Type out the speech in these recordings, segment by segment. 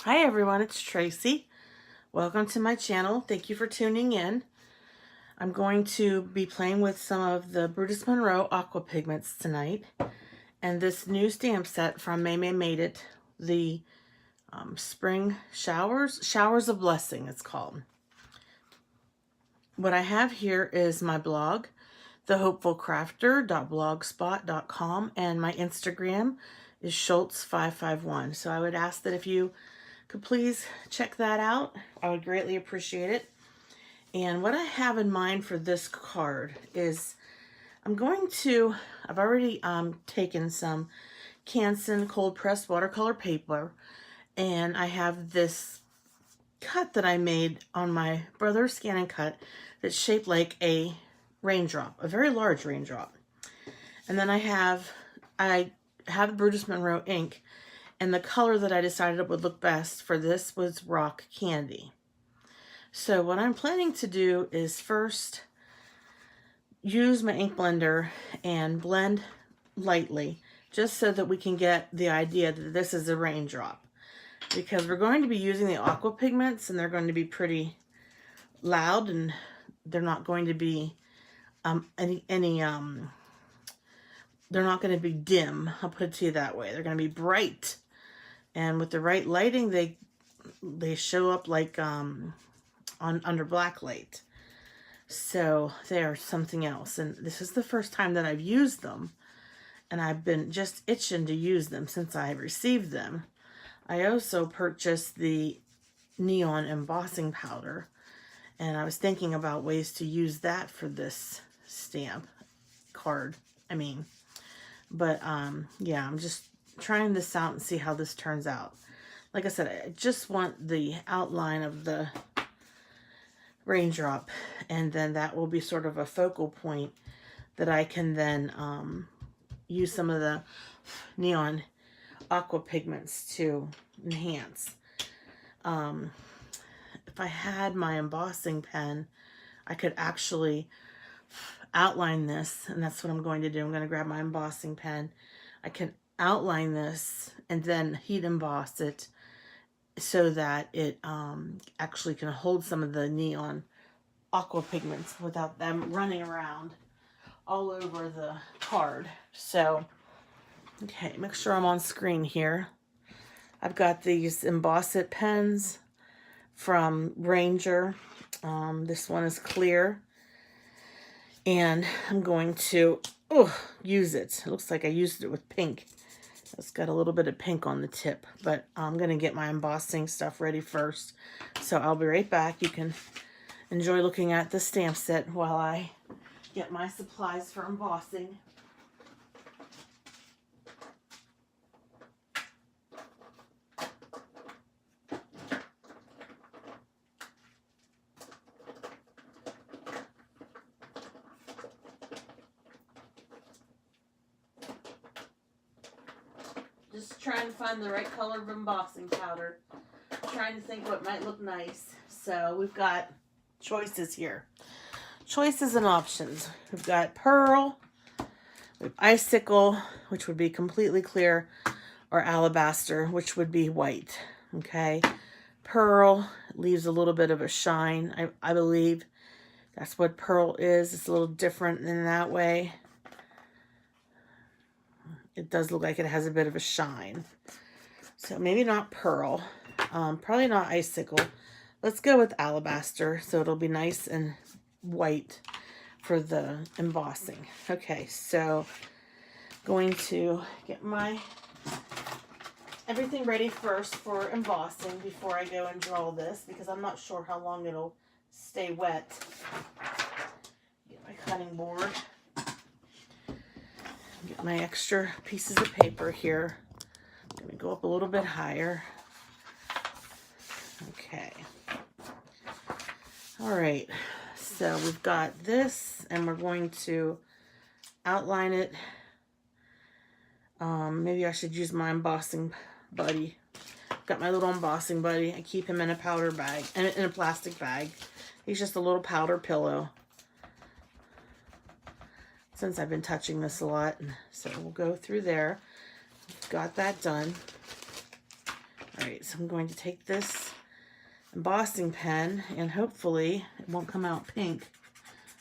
Hi everyone, it's Tracy. Welcome to my channel. Thank you for tuning in. I'm going to be playing with some of the Brutus Monroe aqua pigments tonight. And this new stamp set from May Made It, the Spring Showers of Blessing it's called. What I have here is my blog, thehopefulcrafter.blogspot.com, and my Instagram is Schultz551. So I would ask that if you could please check that out. I would greatly appreciate it. And what I have in mind for this card is I've already taken some Canson cold pressed watercolor paper, and I have this cut that I made on my brother's scan and cut that's shaped like a raindrop, a very large raindrop. And then I have Brutus Monroe ink, and the color that I decided would look best for this was rock candy. So what I'm planning to do is first use my ink blender and blend lightly, just so that we can get the idea that this is a raindrop. Because we're going to be using the aqua pigments, and they're going to be pretty loud, and they're not going to be they're not going to be dim. I'll put it to you that way. They're going to be bright. And with the right lighting, they show up like under black light. So they are something else. And this is the first time that I've used them. And I've been just itching to use them since I received them. I also purchased the neon embossing powder. And I was thinking about ways to use that for this stamp card. But yeah, I'm just trying this out and see how this turns out. Like I said, I just want the outline of the raindrop, and then that will be sort of a focal point that I can then use some of the neon aqua pigments to enhance. If I had my embossing pen, I could actually outline this, and that's what I'm going to do. I'm going to grab my embossing pen. I can outline this and then heat emboss it so that it actually can hold some of the neon aqua pigments without them running around all over the card. So, okay, make sure I'm on screen here. I've got these Emboss It pens from Ranger. This one is clear. And I'm going to use it. It looks like I used it with pink. It's got a little bit of pink on the tip, but I'm going to get my embossing stuff ready first. So I'll be right back. You can enjoy looking at the stamp set while I get my supplies for embossing. Just trying to find the right color of embossing powder. Trying to think what might look nice. So we've got choices here. Choices and options. We've got pearl, we have icicle, which would be completely clear, or alabaster, which would be white. Okay. Pearl leaves a little bit of a shine, I believe. That's what pearl is. It's a little different in that way. It does look like it has a bit of a shine. So maybe not pearl. Probably not icicle. Let's go with alabaster, so it'll be nice and white for the embossing. Okay, so going to get my everything ready first for embossing before I go and draw this, because I'm not sure how long it'll stay wet. Get my cutting board. Get my extra pieces of paper here. I'm going to go up a little bit higher. Okay. All right. So we've got this, and we're going to outline it. Maybe I should use my embossing buddy. I've got my little embossing buddy. I keep him in a powder bag, in a plastic bag. He's just a little powder pillow, since I've been touching this a lot. So we'll go through there. Got that done. All right, so I'm going to take this embossing pen, and hopefully it won't come out pink,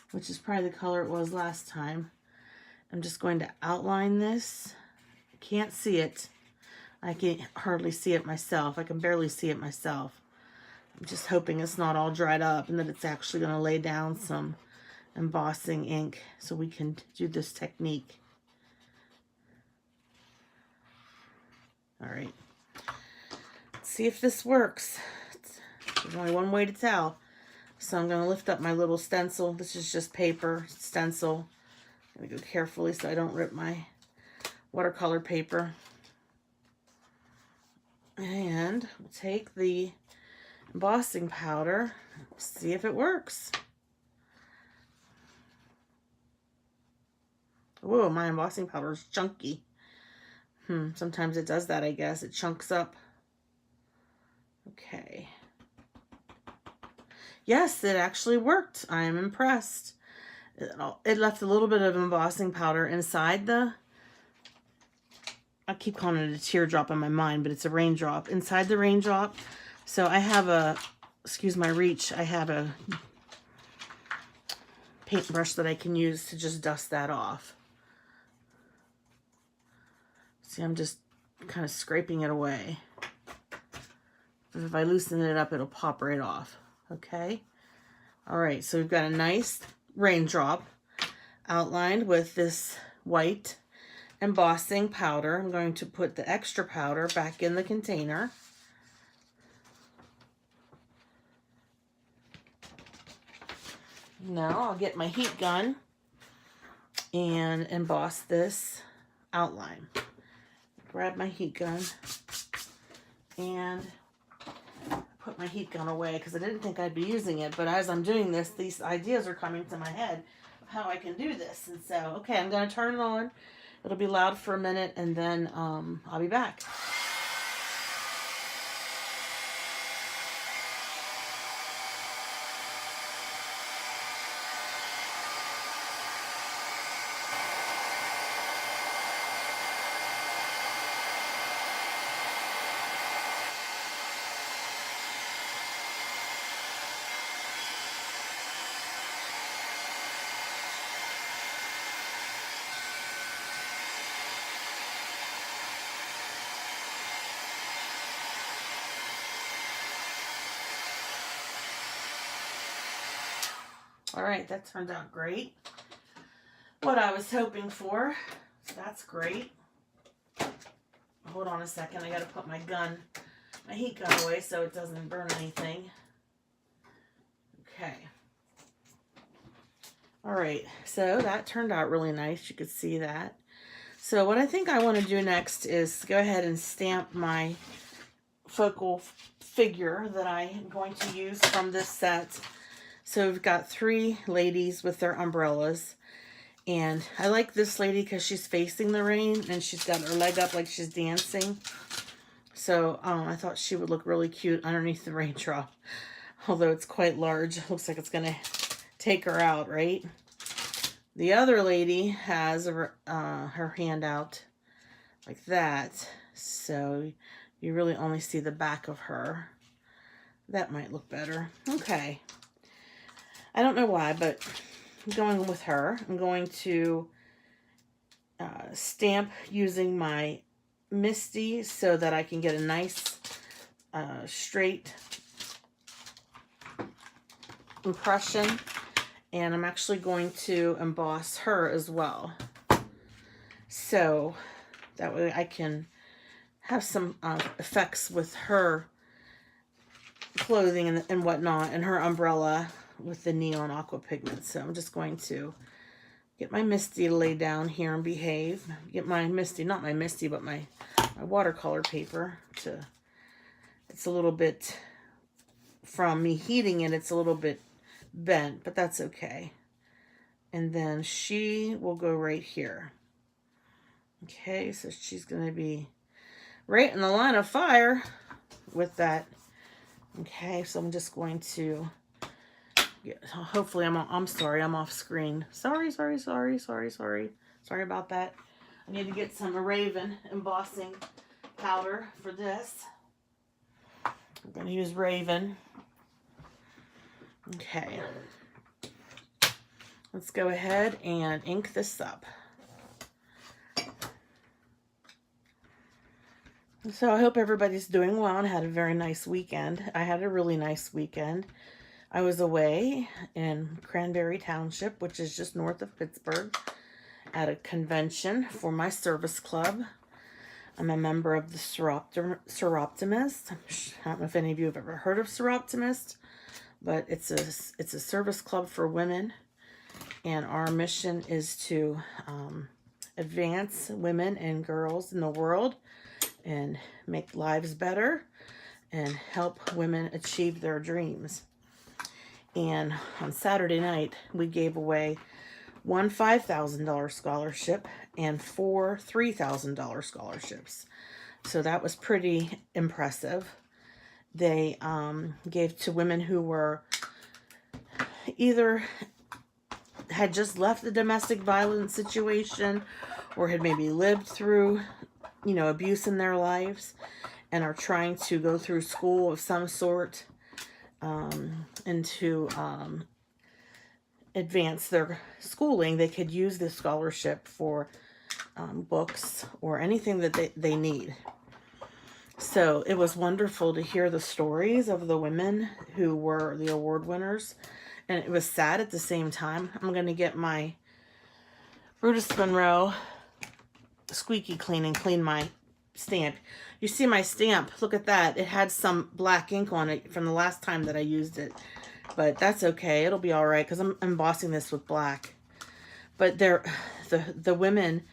which is probably the color it was last time. I'm just going to outline this. Can't see it. I can hardly see it myself. I can barely see it myself. I'm just hoping it's not all dried up and that it's actually going to lay down some embossing ink so we can do this technique. All right. Let's see if this works. There's only one way to tell. So I'm going to lift up my little stencil. This is just paper stencil. I'm going to go carefully so I don't rip my watercolor paper. And we'll take the embossing powder, see if it works. Whoa, my embossing powder is chunky. Sometimes it does that, I guess. It chunks up. Okay. Yes, it actually worked. I am impressed. It left a little bit of embossing powder inside the, I keep calling it a teardrop in my mind, but it's a raindrop. Inside the raindrop. So I have a, excuse my reach, I have a paintbrush that I can use to just dust that off. See, I'm just kind of scraping it away. If I loosen it up, it'll pop right off. Okay. All right, so we've got a nice raindrop outlined with this white embossing powder. I'm going to put the extra powder back in the container. Now I'll get my heat gun and emboss this outline. Grab my heat gun and put my heat gun away because I didn't think I'd be using it, but as I'm doing this, these ideas are coming to my head of how I can do this. And so, okay, I'm going to turn it on. It'll be loud for a minute, and then I'll be back. All right, that turned out great. What I was hoping for. So that's great. Hold on a second. I got to put my heat gun away so it doesn't burn anything. Okay. All right, so that turned out really nice. You could see that. So what I think I want to do next is go ahead and stamp my focal figure that I'm going to use from this set. So we've got 3 ladies with their umbrellas. And I like this lady because she's facing the rain and she's got her leg up like she's dancing. So I thought she would look really cute underneath the raindrop. Although it's quite large. Looks like it's going to take her out, right? The other lady has her hand out like that. So you really only see the back of her. That might look better. Okay. I don't know why, but I'm going with her. I'm going to stamp using my Misty so that I can get a nice straight impression. And I'm actually going to emboss her as well. So that way I can have some effects with her clothing and whatnot, and her umbrella with the neon aqua pigment. So I'm just going to get my Misty to lay down here and behave. Get my Misty, not my Misty, but my watercolor paper. It's a little bit, from me heating it, it's a little bit bent, but that's okay. And then she will go right here. Okay, so she's going to be right in the line of fire with that. Okay, so I'm just going to hopefully I'm sorry, I'm off screen. Sorry about that. I need to get some Raven embossing powder for this. I'm going to use Raven. Okay. Let's go ahead and ink this up. So I hope everybody's doing well and had a very nice weekend. I had a really nice weekend. I was away in Cranberry Township, which is just north of Pittsburgh, at a convention for my service club. I'm a member of the Seroptimist. I don't know if any of you have ever heard of Seroptimist, but it's a service club for women, and our mission is to advance women and girls in the world and make lives better and help women achieve their dreams. And on Saturday night, we gave away one $5,000 scholarship and 4 $3,000 scholarships. So that was pretty impressive. They gave to women who were either had just left the domestic violence situation or had maybe lived through, abuse in their lives and are trying to go through school of some sort and to advance their schooling. They could use this scholarship for books or anything that they need. So it was wonderful to hear the stories of the women who were the award winners. And it was sad at the same time. I'm going to get my Brutus Monroe squeaky clean and clean my stamp. You see my stamp, look at that. It had some black ink on it from the last time that I used it. But that's okay. It'll be all right because I'm embossing this with black. But the women,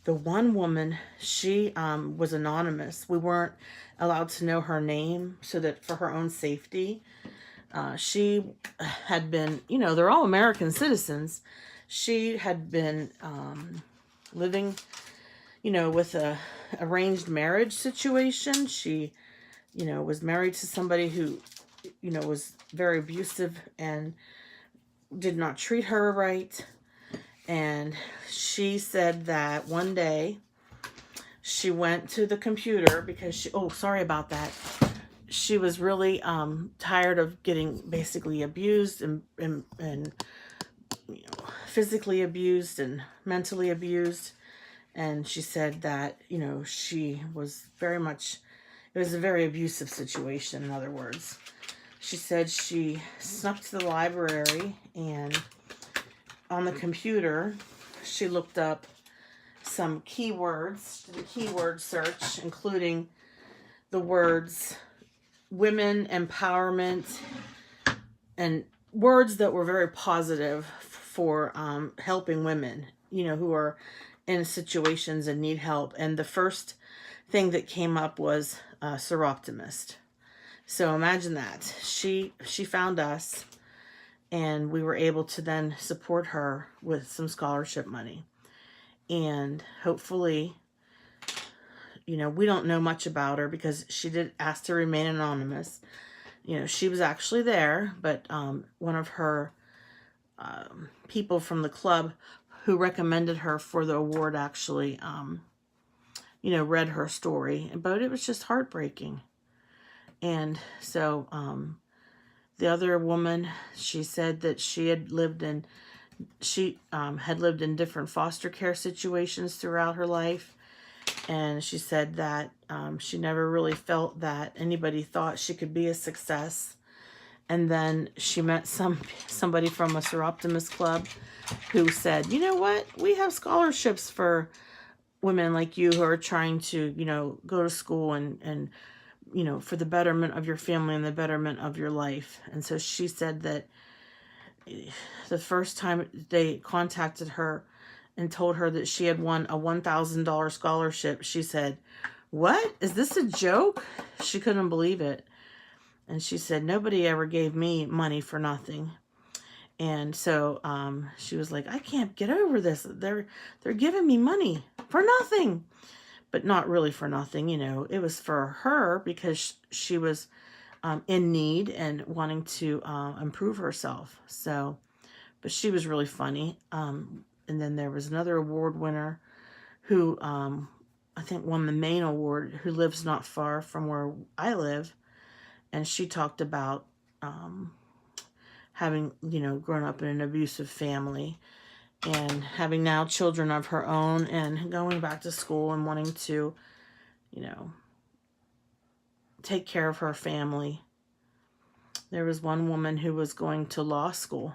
the one woman, she was anonymous. We weren't allowed to know her name so that for her own safety. She had been, they're all American citizens. She had been living, with a arranged marriage situation. She, was married to somebody who, was very abusive and did not treat her right. And she said that one day she went to the computer because sorry about that. She was really tired of getting basically abused and physically abused and mentally abused. And she said that, she was very much, it was a very abusive situation, in other words. She said she snuck to the library and on the computer, she looked up some keywords, the keyword search, including the words women empowerment and words that were very positive for helping women, who are in situations and need help. And the first thing that came up was Seroptimist. So imagine that. She found us, and we were able to then support her with some scholarship money. And hopefully, we don't know much about her because she did ask to remain anonymous. She was actually there, but one of her people from the club who recommended her for the award actually, read her story. But it was just heartbreaking. And so the other woman, she said that she had lived in different foster care situations throughout her life. And she said that she never really felt that anybody thought she could be a success. And then she met somebody from a Seroptimist club who said, you know what, we have scholarships for women like you who are trying to, go to school and for the betterment of your family and the betterment of your life. And so she said that the first time they contacted her and told her that she had won a $1,000 scholarship, she said, "What? Is this a joke?" She couldn't believe it. And she said, "Nobody ever gave me money for nothing." And so she was like, "I can't get over this. They're giving me money for nothing." But not really for nothing, It was for her because she was in need and wanting to improve herself. So, but she was really funny. And then there was another award winner who I think won the main award, who lives not far from where I live. and she talked about having, you know, grown up in an abusive family and having now children of her own and going back to school and wanting to, you know, take care of her family. There was one woman who was going to law school.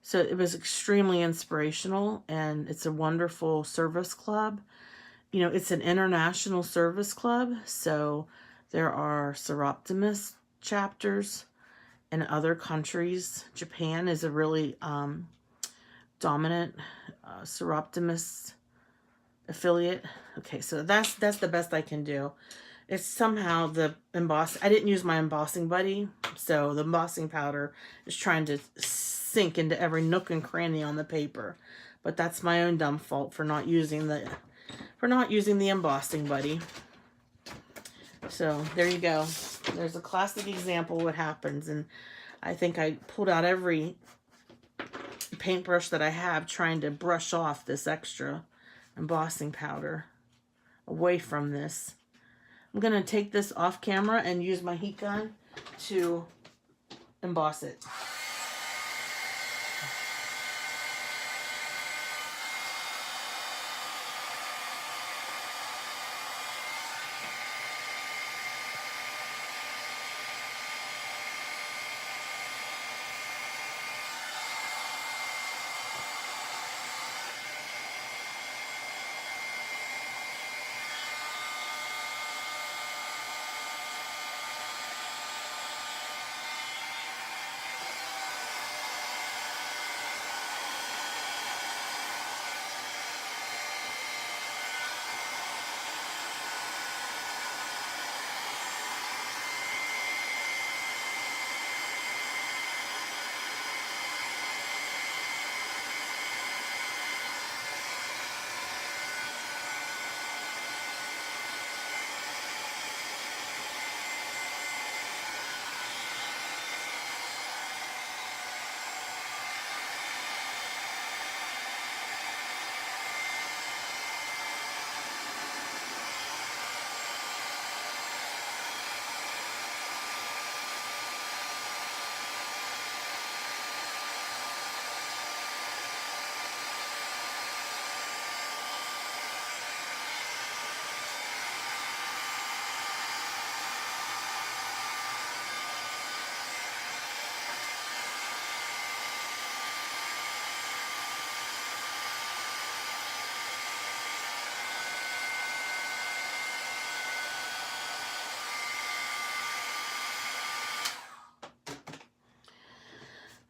So it was extremely inspirational, and it's a wonderful service club. You know, it's an international service club, so there are Seroptimus chapters in other countries. Japan is a really dominant Seroptimus affiliate. Okay, so that's the best I can do. It's somehow the emboss. I didn't use my embossing buddy, so the embossing powder is trying to sink into every nook and cranny on the paper. But that's my own dumb fault for not using the embossing buddy. So there you go. There's a classic example of what happens, and I think I pulled out every paintbrush that I have trying to brush off this extra embossing powder away from this. I'm going to take this off camera and use my heat gun to emboss it.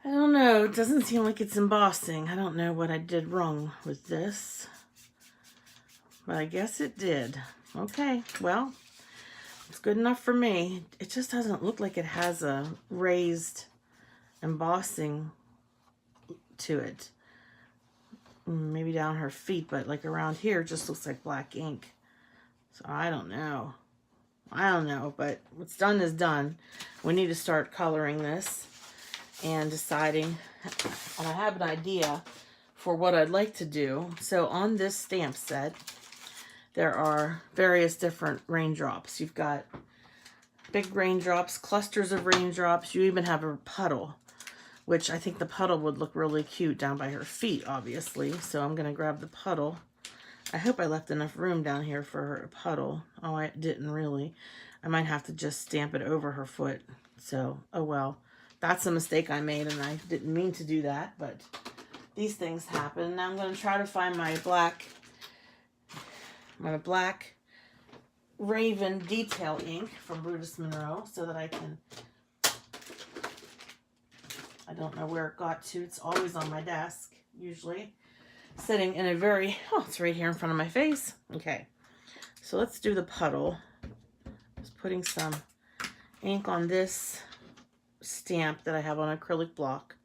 I don't know. It doesn't seem like it's embossing. I don't know what I did wrong with this, but I guess it did. Okay, well, it's good enough for me. It just doesn't look like it has a raised embossing to it. Maybe down her feet, but like around here, it just looks like black ink. So I don't know. But what's done is done. We need to start coloring this and deciding, and I have an idea for what I'd like to do. So on this stamp set, there are various different raindrops. You've got big raindrops, clusters of raindrops. You even have a puddle, which I think the puddle would look really cute down by her feet, obviously. So I'm going to grab the puddle. I hope I left enough room down here for her puddle. Oh, I didn't really. I might have to just stamp it over her foot. So, oh well. That's a mistake I made, and I didn't mean to do that, but these things happen. Now I'm going to try to find my black Raven detail ink from Brutus Monroe so that I can, I don't know where it got to. It's always on my desk, usually. Sitting in a very, oh, it's right here in front of my face. Okay, so let's do the puddle. Just putting some ink on this stamp that I have on acrylic block,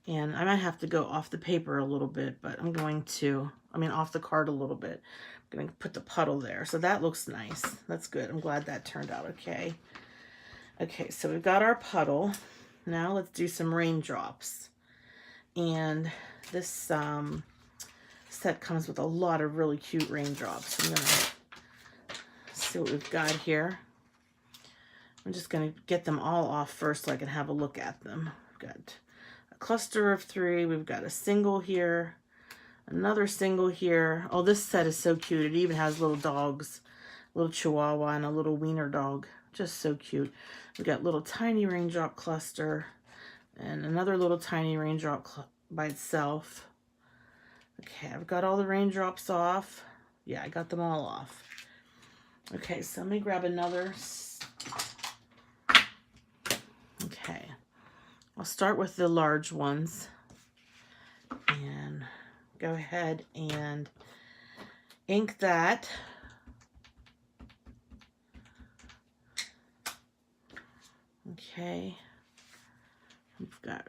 and I might have to go off the paper a little bit, but I'm going to, off the card a little bit. I'm going to put the puddle there. So that looks nice. That's good. I'm glad that turned out okay. Okay, so we've got our puddle. Now let's do some raindrops. And this set comes with a lot of really cute raindrops. I'm going to see what we've got here. I'm just going to get them all off first so I can have a look at them. We've got a cluster of 3. We've got a single here, another single here. Oh, this set is so cute. It even has little dogs, a little chihuahua and a little wiener dog. Just so cute. We've got little tiny raindrop cluster and another little tiny raindrop by itself. Okay, I've got all the raindrops off. Yeah, I got them all off. Okay, so let me grab another. Okay, I'll start with the large ones and go ahead and ink that. Okay, we've got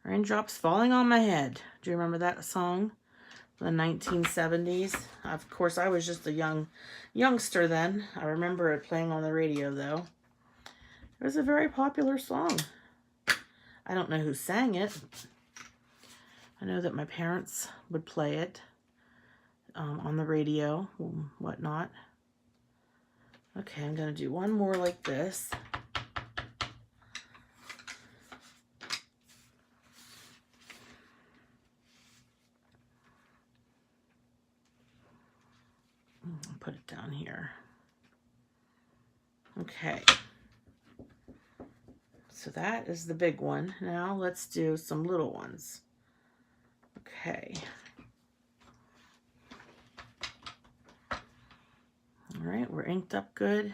Raindrops Falling on My Head. Do you remember that song? The 1970s. Of course, I was just a youngster then. I remember it playing on the radio, though. It was a very popular song. I don't know who sang it. I know that my parents would play it on the radio and whatnot. Okay, I'm going to do one more like this. I'll put it down here. Okay. So that is the big one. Now let's do some little ones. Okay. All right, we're inked up good.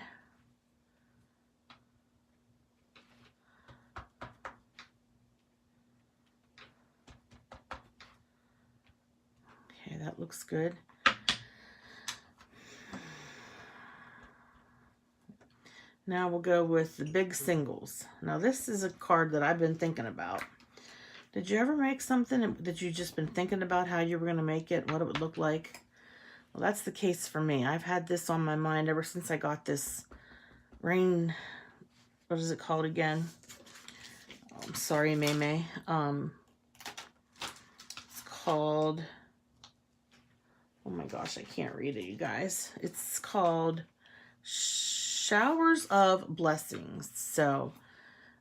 Okay, that looks good. Now we'll go with the big singles. Now this is a card that I've been thinking about. Did you ever make something that you just been thinking about how you were going to make it, what it would look like? Well, that's the case for me. I've had this on my mind ever since I got this what is it called again? Oh, I'm sorry, May. It's called, oh my gosh, I can't read it, you guys. It's called Showers of Blessings. So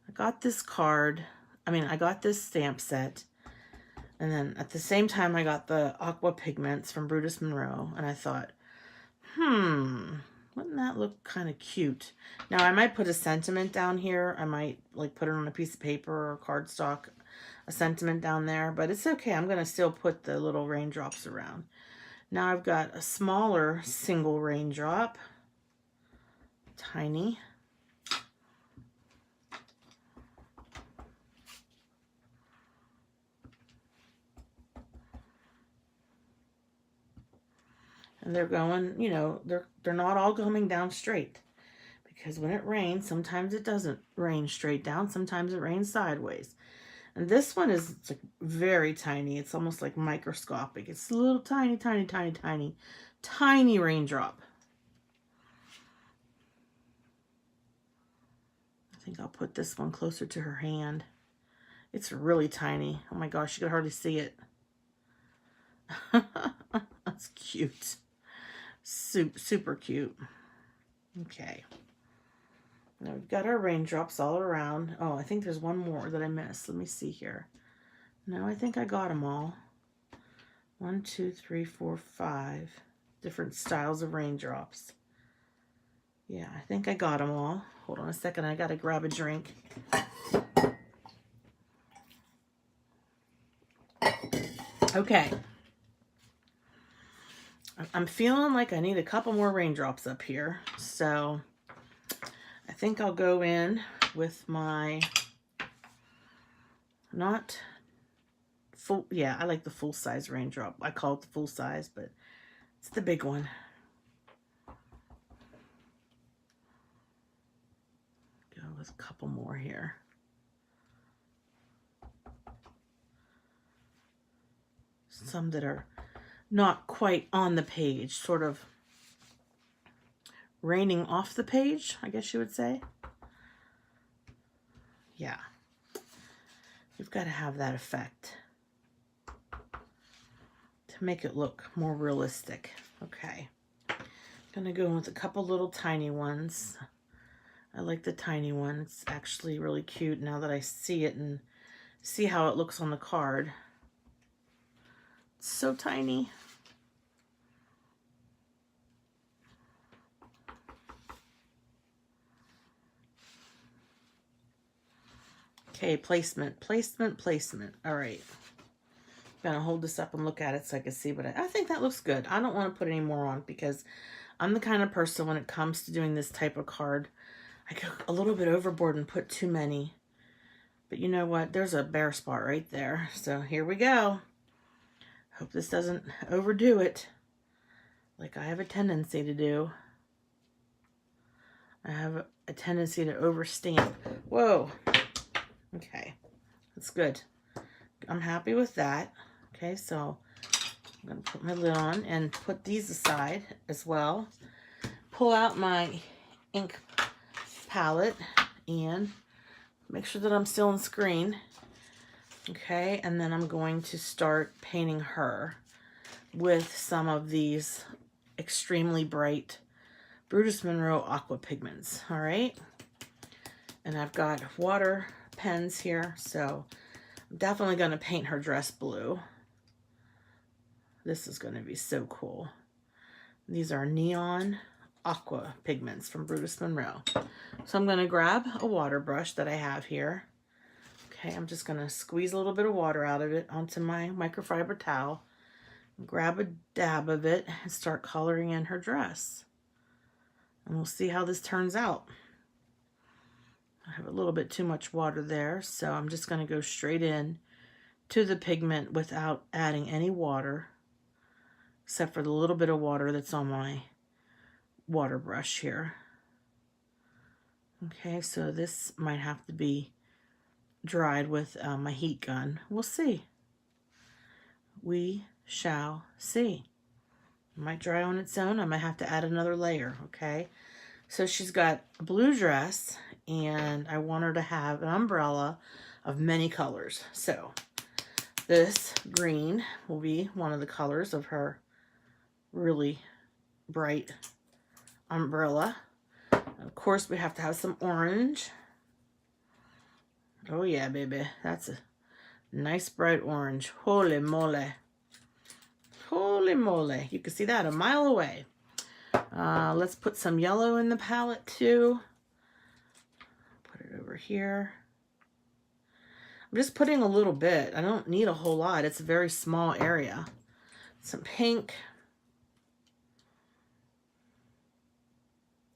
I got this card. I got this stamp set. And then at the same time, I got the aqua pigments from Brutus Monroe. And I thought, wouldn't that look kind of cute? Now, I might put a sentiment down here. I might like put it on a piece of paper or cardstock, a sentiment down there. But it's okay. I'm going to still put the little raindrops around. Now I've got a smaller single raindrop. Tiny. And they're going, you know, they're not all coming down straight. Because when it rains, sometimes it doesn't rain straight down. Sometimes it rains sideways. And this one is like very tiny. It's almost like microscopic. It's a little tiny, tiny, tiny, tiny, tiny raindrop. I think I'll put this one closer to her hand. It's really tiny. Oh my gosh, you can hardly see it. That's cute. Super cute. Okay. Now we've got our raindrops all around. Oh, I think there's one more that I missed. Let me see here. No, I think I got them all. 1, 2, 3, 4, 5 different styles of raindrops. Yeah, I think I got them all. Hold on a second. I got to grab a drink. Okay. I'm feeling like I need a couple more raindrops up here. So I think I'll go in with my not full. Yeah, I like the full size raindrop. I call it the full size, but it's the big one. Go with a couple more here. Some that are not quite on the page, sort of raining off the page, I guess you would say. Yeah. You've got to have that effect to make it look more realistic. Okay. I'm going to go in with a couple little tiny ones. I like the tiny one. It's actually really cute now that I see it and see how it looks on the card. It's so tiny. Okay, placement, placement, placement. All right. I'm gonna hold this up and look at it so I can see, but I think that looks good. I don't want to put any more on because I'm the kind of person when it comes to doing this type of card, I go a little bit overboard and put too many. But you know what? There's a bare spot right there. So here we go. Hope this doesn't overdo it like I have a tendency to do. I have a tendency to overstamp. Whoa. Okay. That's good. I'm happy with that. Okay, so I'm going to put my lid on and put these aside as well. Pull out my ink palette and make sure that I'm still on screen. Okay, and then I'm going to start painting her with some of these extremely bright Brutus Monroe aqua pigments. All right, and I've got water pens here, so I'm definitely going to paint her dress blue. This is going to be so cool. These are neon aqua pigments from Brutus Monroe. So I'm going to grab a water brush that I have here. Okay, I'm just going to squeeze a little bit of water out of it onto my microfiber towel. Grab a dab of it and start coloring in her dress. And we'll see how this turns out. I have a little bit too much water there, so I'm just going to go straight in to the pigment without adding any water, except for the little bit of water that's on my water brush here. Okay, so this might have to be dried with my heat gun. We'll see. We shall see. It might dry on its own. I might have to add another layer, okay? So she's got a blue dress, and I want her to have an umbrella of many colors. So this green will be one of the colors of her really bright umbrella. Of course, we have to have some orange. Oh yeah, baby. That's a nice bright orange. Holy moly. Holy moly. You can see that a mile away. Let's put some yellow in the palette too. Put it over here. I'm just putting a little bit. I don't need a whole lot. It's a very small area. Some pink.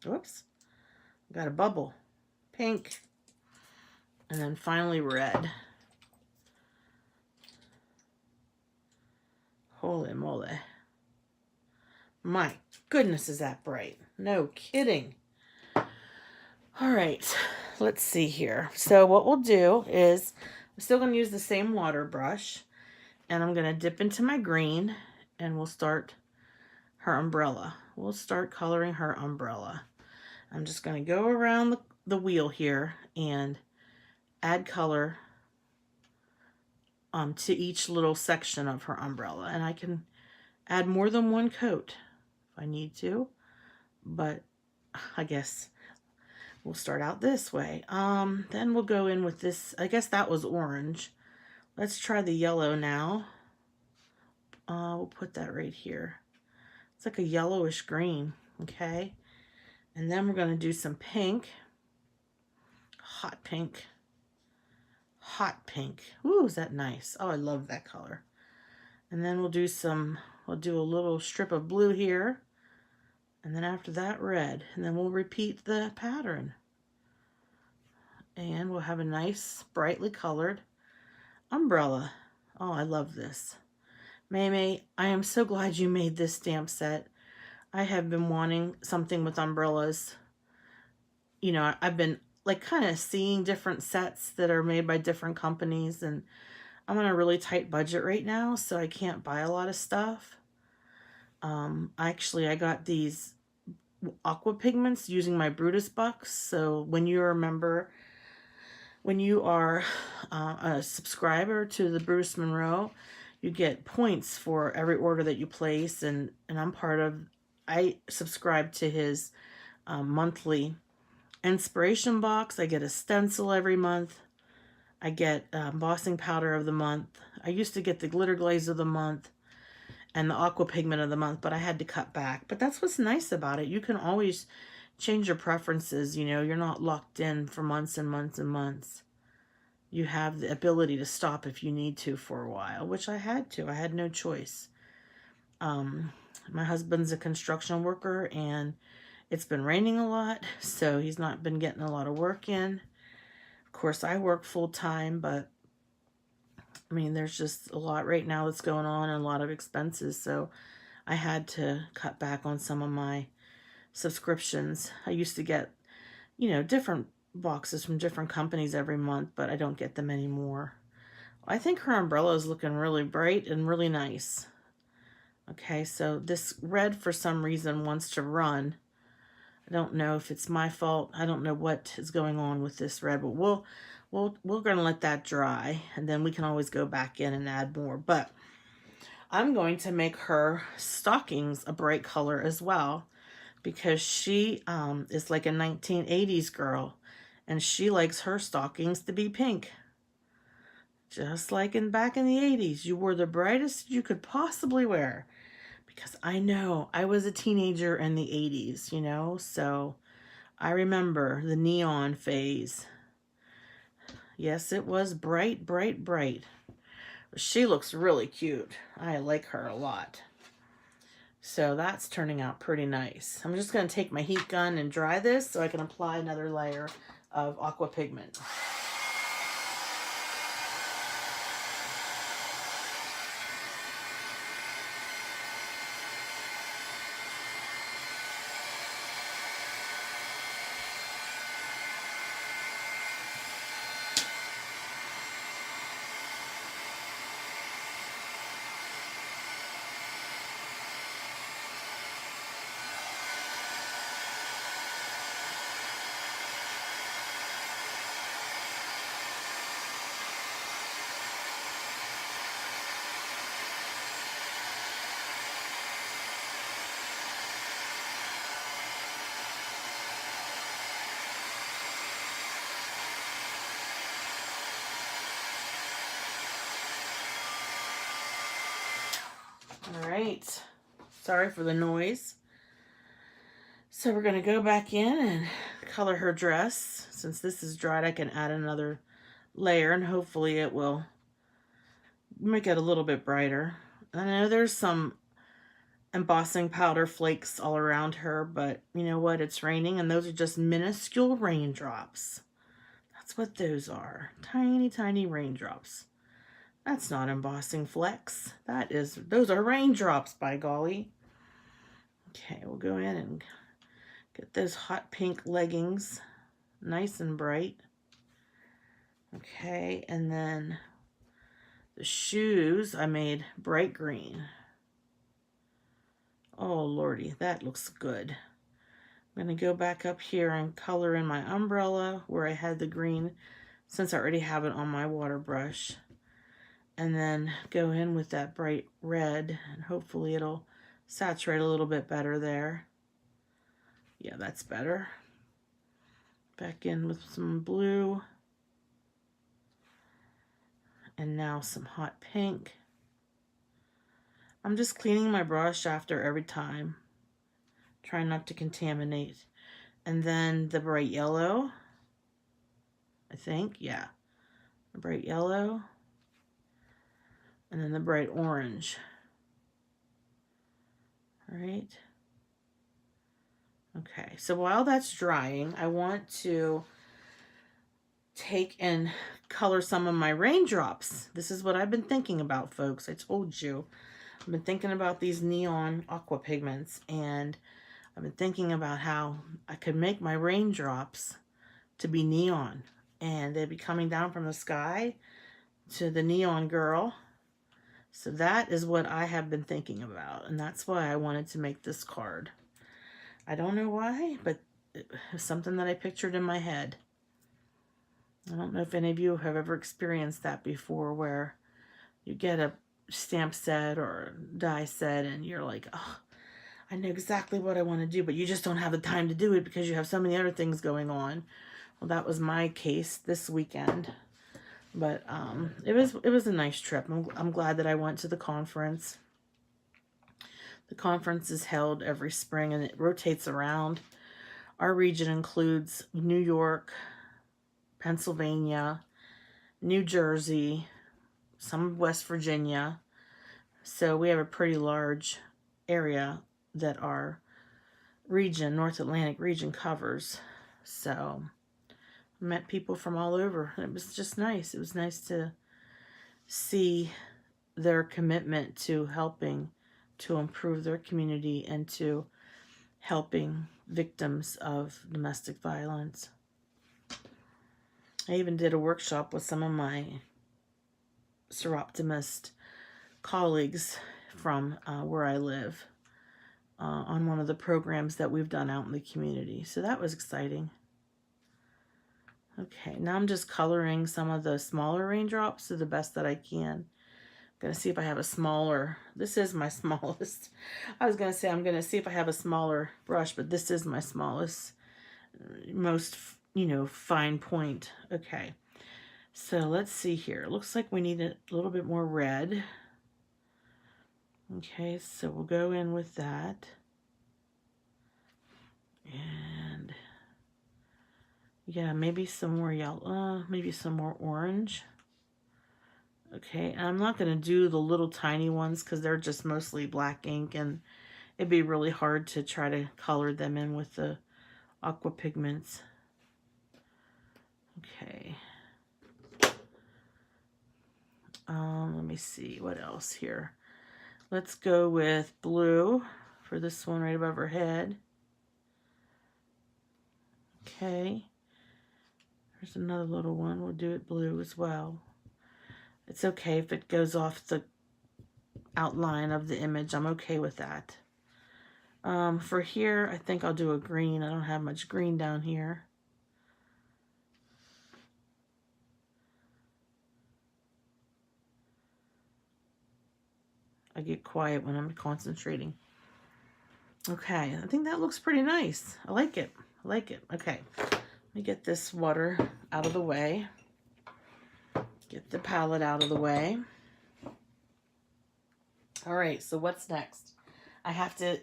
Whoops. Got a bubble. Pink. And then finally red. Holy moly. My goodness, is that bright. No kidding. All right, let's see here. So what we'll do is, I'm still going to use the same water brush, and I'm going to dip into my green, and we'll start her umbrella. We'll start coloring her umbrella. I'm just going to go around the wheel here and add color to each little section of her umbrella. And I can add more than one coat if I need to, but I guess we'll start out this way. Then we'll go in with this. I guess that was orange. Let's try the yellow now. We'll put that right here. It's like a yellowish green, okay? And then we're going to do some pink. Hot pink. Hot pink. Ooh, is that nice? Oh, I love that color. And then we'll do a little strip of blue here. And then after that, red. And then we'll repeat the pattern. And we'll have a nice, brightly colored umbrella. Oh, I love this. Maymay, I am so glad you made this stamp set. I have been wanting something with umbrellas. You know, I've been like kind of seeing different sets that are made by different companies, and I'm on a really tight budget right now, so I can't buy a lot of stuff. Actually, I got these aqua pigments using my Brutus bucks. So when you are a subscriber to the Brutus Monroe, you get points for every order that you place, and I subscribe to his monthly inspiration box. I get a stencil every month. I get embossing powder of the month. I used to get the glitter glaze of the month and the aqua pigment of the month, but I had to cut back. But that's what's nice about it. You can always change your preferences. You know, you're not locked in for months and months and months. You have the ability to stop if you need to for a while, which I had to. I had no choice. My husband's a construction worker, and it's been raining a lot, so he's not been getting a lot of work in. Of course, I work full-time, but I mean, there's just a lot right now that's going on and a lot of expenses, so I had to cut back on some of my subscriptions. I used to get, you know, different boxes from different companies every month, but I don't get them anymore. I think her umbrella is looking really bright and really nice. Okay, so this red for some reason wants to run. I don't know if it's my fault. I don't know what is going on with this red, but we're gonna let that dry, and then we can always go back in and add more. But I'm going to make her stockings a bright color as well, because she is like a 1980s girl, and she likes her stockings to be pink. Just like back in the 80s, you wore the brightest you could possibly wear. Because I know I was a teenager in the 80s, you know, so I remember the neon phase. Yes, it was bright, bright, bright. She looks really cute. I like her a lot. So that's turning out pretty nice. I'm just going to take my heat gun and dry this so I can apply another layer of aqua pigment. All right, sorry for the noise. So we're gonna go back in and color her dress. Since this is dried, I can add another layer, and hopefully it will make it a little bit brighter. I know there's some embossing powder flakes all around her, but you know what? It's raining, and those are just minuscule raindrops. That's what those are. Tiny, tiny raindrops. That's not embossing flecks. Those are raindrops, by golly. Okay, we'll go in and get those hot pink leggings nice and bright. Okay, and then the shoes I made bright green. Oh, lordy, that looks good. I'm going to go back up here and color in my umbrella where I had the green, since I already have it on my water brush. And then go in with that bright red, and hopefully it'll saturate a little bit better there. Yeah, that's better. Back in with some blue. And now some hot pink. I'm just cleaning my brush after every time. Trying not to contaminate. And then the bright yellow. I think, yeah. The bright yellow. And then the bright orange. All right. Okay, so while that's drying, I want to take and color some of my raindrops. This is what I've been thinking about, folks. I told you. I've been thinking about these neon aqua pigments, and I've been thinking about how I could make my raindrops to be neon, and they'd be coming down from the sky to the neon girl. So that is what I have been thinking about, and that's why I wanted to make this card. I don't know why, but it was something that I pictured in my head. I don't know if any of you have ever experienced that before, where you get a stamp set or a die set and you're like, oh, I know exactly what I want to do, but you just don't have the time to do it because you have so many other things going on. Well, that was my case this weekend. But it was a nice trip. I'm glad that I went to the conference. The conference is held every spring and it rotates around. Our region includes New York, Pennsylvania, New Jersey, some of West Virginia. So we have a pretty large area that our region, North Atlantic region, covers. So I met people from all over. It was just nice. It was nice to see their commitment to helping to improve their community and to helping victims of domestic violence. I even did a workshop with some of my Seroptimist colleagues from where I live on one of the programs that we've done out in the community. So that was exciting. Okay, now I'm just coloring some of the smaller raindrops to the best that I can. I'm going to see if I have a smaller, this is my smallest. I was going to say I'm going to see if I have a smaller brush, but this is my smallest, most, fine point. Okay, so let's see here. It looks like we need a little bit more red. Okay, so we'll go in with that. And yeah, maybe some more yellow, maybe some more orange. Okay, and I'm not going to do the little tiny ones because they're just mostly black ink and it'd be really hard to try to color them in with the aqua pigments. Okay. Let me see what else here. Let's go with blue for this one right above her head. Okay. There's another little one. We'll do it blue as well. It's okay if it goes off the outline of the image. I'm okay with that. For here, I think I'll do a green. I don't have much green down here. I get quiet when I'm concentrating. Okay, I think that looks pretty nice. I like it. I like it. Okay, let me get this water out of the way. Get the palette out of the way. All right, so what's next? I have to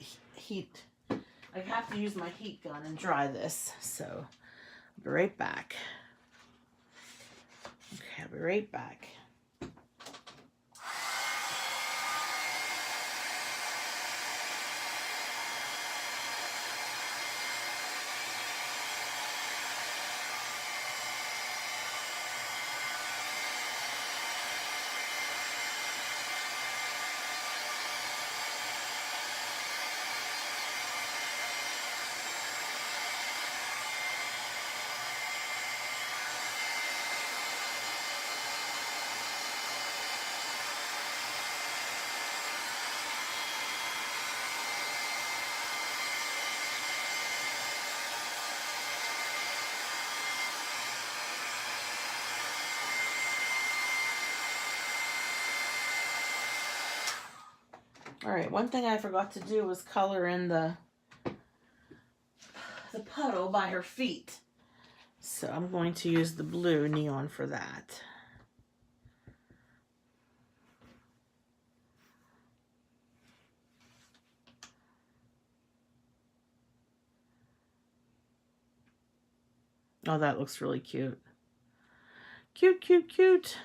use my heat gun and dry this. So I'll be right back. Okay, I'll be right back. All right, one thing I forgot to do was color in the puddle by her feet. So I'm going to use the blue neon for that. Oh, that looks really cute. Cute, cute, cute.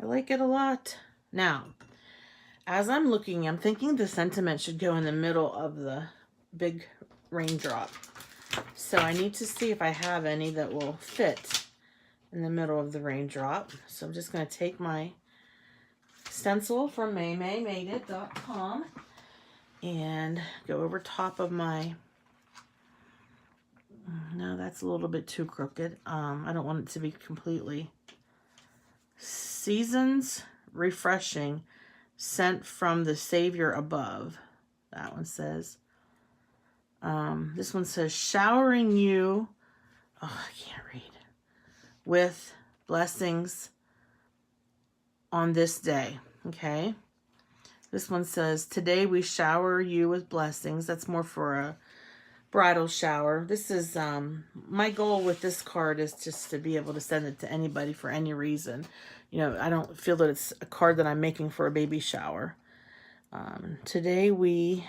I like it a lot. Now, as I'm looking, I'm thinking the sentiment should go in the middle of the big raindrop. So I need to see if I have any that will fit in the middle of the raindrop. So I'm just going to take my stencil from maymaymadeit.com and go over top of my, no, that's a little bit too crooked. I don't want it to be completely. Seasons Refreshing, Scent from the Savior Above. That one says. This one says, showering you, oh, I can't read, with blessings on this day. Okay. This one says, today we shower you with blessings. That's more for a bridal shower. This is, my goal with this card is just to be able to send it to anybody for any reason. You know, I don't feel that it's a card that I'm making for a baby shower. Today we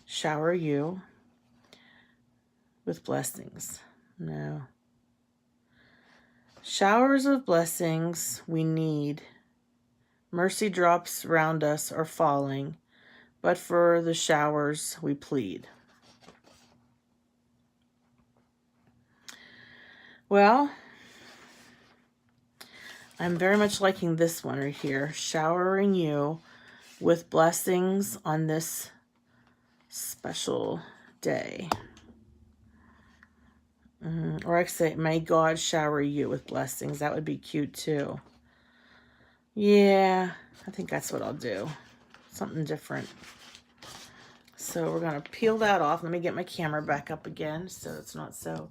shower you with blessings. No. Showers of blessings we need. Mercy drops round us are falling, but for the showers we plead. Well, I'm very much liking this one right here. Showering you with blessings on this special day. Or I could say, may God shower you with blessings. That would be cute too. Yeah, I think that's what I'll do. Something different. So we're going to peel that off. Let me get my camera back up again so it's not so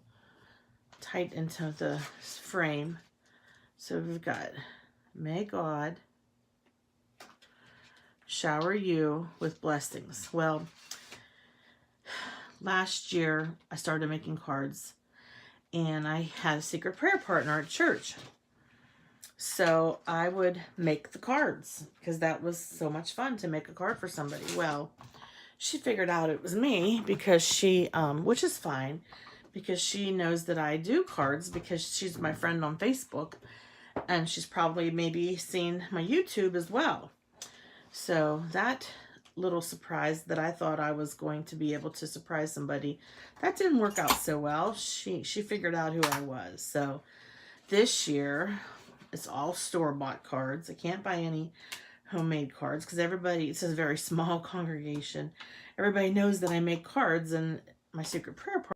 tight into the frame. So we've got, may God shower you with blessings. Well, last year I started making cards, and I had a secret prayer partner at church. So I would make the cards because that was so much fun to make a card for somebody. Well, she figured out it was me because she, which is fine, because she knows that I do cards because she's my friend on Facebook, and she's probably maybe seen my YouTube as well. So that little surprise that I thought I was going to be able to surprise somebody, that didn't work out so well. She figured out who I was. So this year, it's all store-bought cards. I can't buy any homemade cards because everybody, it's a very small congregation. Everybody knows that I make cards, and my secret prayer